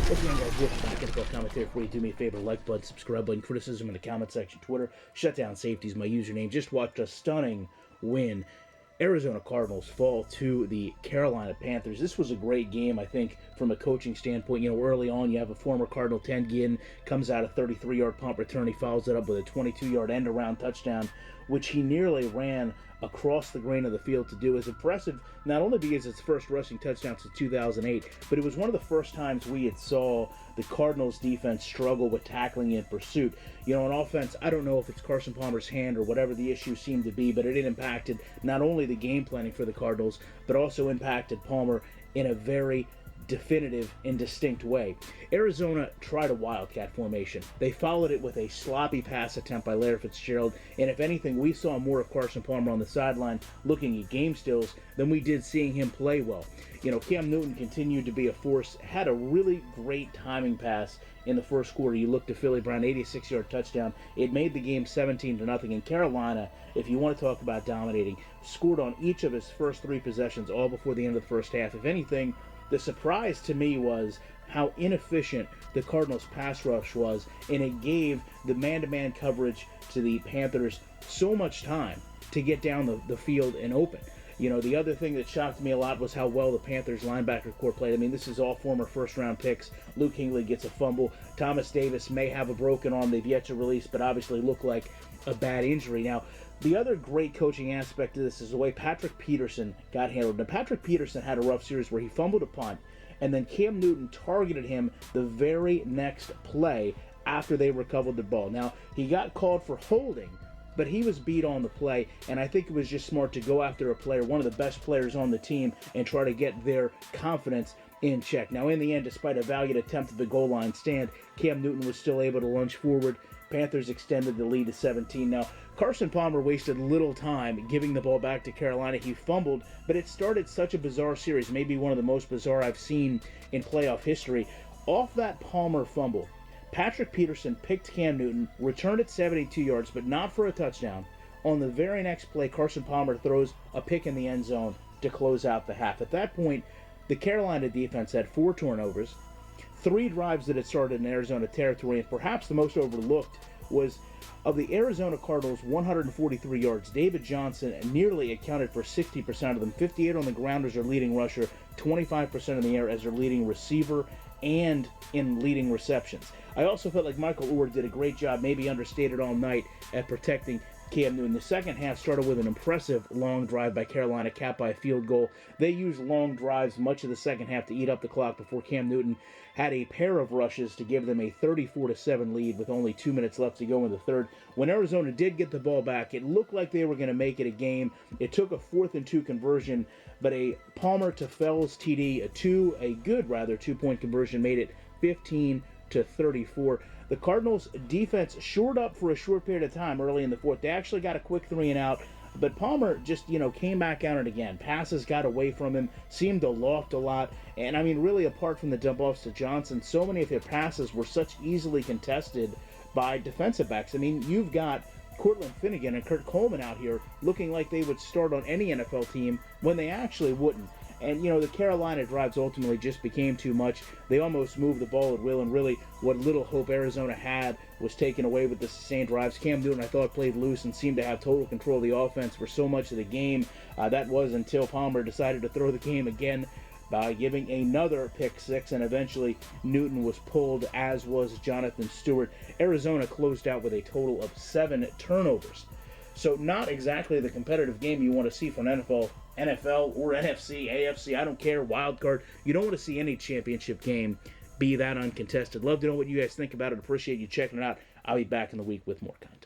Once again, guys, welcome back. NFL commentary for you. Do me a favor, like button, subscribe button, criticism in the comment section, Twitter. Shutdown safety is my username. Just watched a stunning win. Arizona Cardinals fall to the Carolina Panthers. This was a great game, I think, from a coaching standpoint. You know, early on, you have a former Cardinal, Ted Ginn, comes out a 33-yard punt return. He follows it up with a 22-yard end-around touchdown, which he nearly ran across the grain of the field to do. Is impressive, not only because it's first rushing touchdown since 2008, but it was one of the first times we had saw the Cardinals defense struggle with tackling in pursuit. You know, on offense, I don't know if it's Carson Palmer's hand or whatever the issue seemed to be, but it impacted not only the game planning for the Cardinals, but also impacted Palmer in a very definitive and distinct way. Arizona tried a wildcat formation. They followed it with a sloppy pass attempt by Larry Fitzgerald, and if anything, we saw more of Carson Palmer on the sideline looking at game stills than we did seeing him play well. You know, Cam Newton continued to be a force, had a really great timing pass in the first quarter. You look to Philly Brown, 86-yard touchdown. It made the game 17-0. And Carolina, if you want to talk about dominating, scored on each of his first three possessions all before the end of the first half. If anything, the surprise to me was how inefficient the Cardinals' pass rush was, and it gave the man-to-man coverage to the Panthers so much time to get down the field and open. You know, the other thing that shocked me a lot was how well the Panthers linebacker corps played. I mean, this is all former first-round picks. Luke Kuechly gets a fumble. Thomas Davis may have a broken arm they've yet to release, but obviously look like a bad injury. Now, the other great coaching aspect of this is the way Patrick Peterson got handled. Now, Patrick Peterson had a rough series where he fumbled a punt, and then Cam Newton targeted him the very next play after they recovered the ball. Now, he got called for holding, but he was beat on the play, and I think it was just smart to go after a player, one of the best players on the team, and try to get their confidence in check. Now, in the end, despite a valiant attempt at the goal line stand, Cam Newton was still able to lunge forward. Panthers extended the lead to 17. Now, Carson Palmer wasted little time giving the ball back to Carolina. He fumbled, but it started such a bizarre series, maybe one of the most bizarre I've seen in playoff history. Off that Palmer fumble, Patrick Peterson picked Cam Newton, returned it 72 yards, but not for a touchdown. On the very next play, Carson Palmer throws a pick in the end zone to close out the half. At that point, the Carolina defense had 4 turnovers, 3 drives that had started in Arizona territory, and perhaps the most overlooked was of the Arizona Cardinals' 143 yards, David Johnson nearly accounted for 60% of them. 58 on the ground as their leading rusher, 25% in the air as their leading receiver, and in leading receptions. I also felt like Michael Orr did a great job, maybe understated all night, at protecting Cam Newton. The second half started with an impressive long drive by Carolina, capped by a field goal. They used long drives much of the second half to eat up the clock before Cam Newton had a pair of rushes to give them a 34-7 lead with only 2 minutes left to go in the third. When Arizona did get the ball back, it looked like they were going to make it a game. It took a 4th-and-2 conversion, but a Palmer to Fells TD, a good 2-point conversion made it 15-34. The Cardinals' defense shored up for a short period of time early in the fourth. They actually got a quick 3-and-out, but Palmer just, came back out and again. Passes got away from him, seemed to loft a lot, and I mean, really, apart from the dump-offs to Johnson, so many of their passes were such easily contested by defensive backs. I mean, you've got Cortland Finnegan and Kurt Coleman out here looking like they would start on any NFL team when they actually wouldn't. And, the Carolina drives ultimately just became too much. They almost moved the ball at will, and really what little hope Arizona had was taken away with the sustained drives. Cam Newton, I thought, played loose and seemed to have total control of the offense for so much of the game. That was until Palmer decided to throw the game again by giving another pick six, and eventually Newton was pulled, as was Jonathan Stewart. Arizona closed out with a total of 7 turnovers. So not exactly the competitive game you want to see from NFL or NFC, AFC, I don't care, wild card. You don't want to see any championship game be that uncontested. Love to know what you guys think about it. Appreciate you checking it out. I'll be back in the week with more content.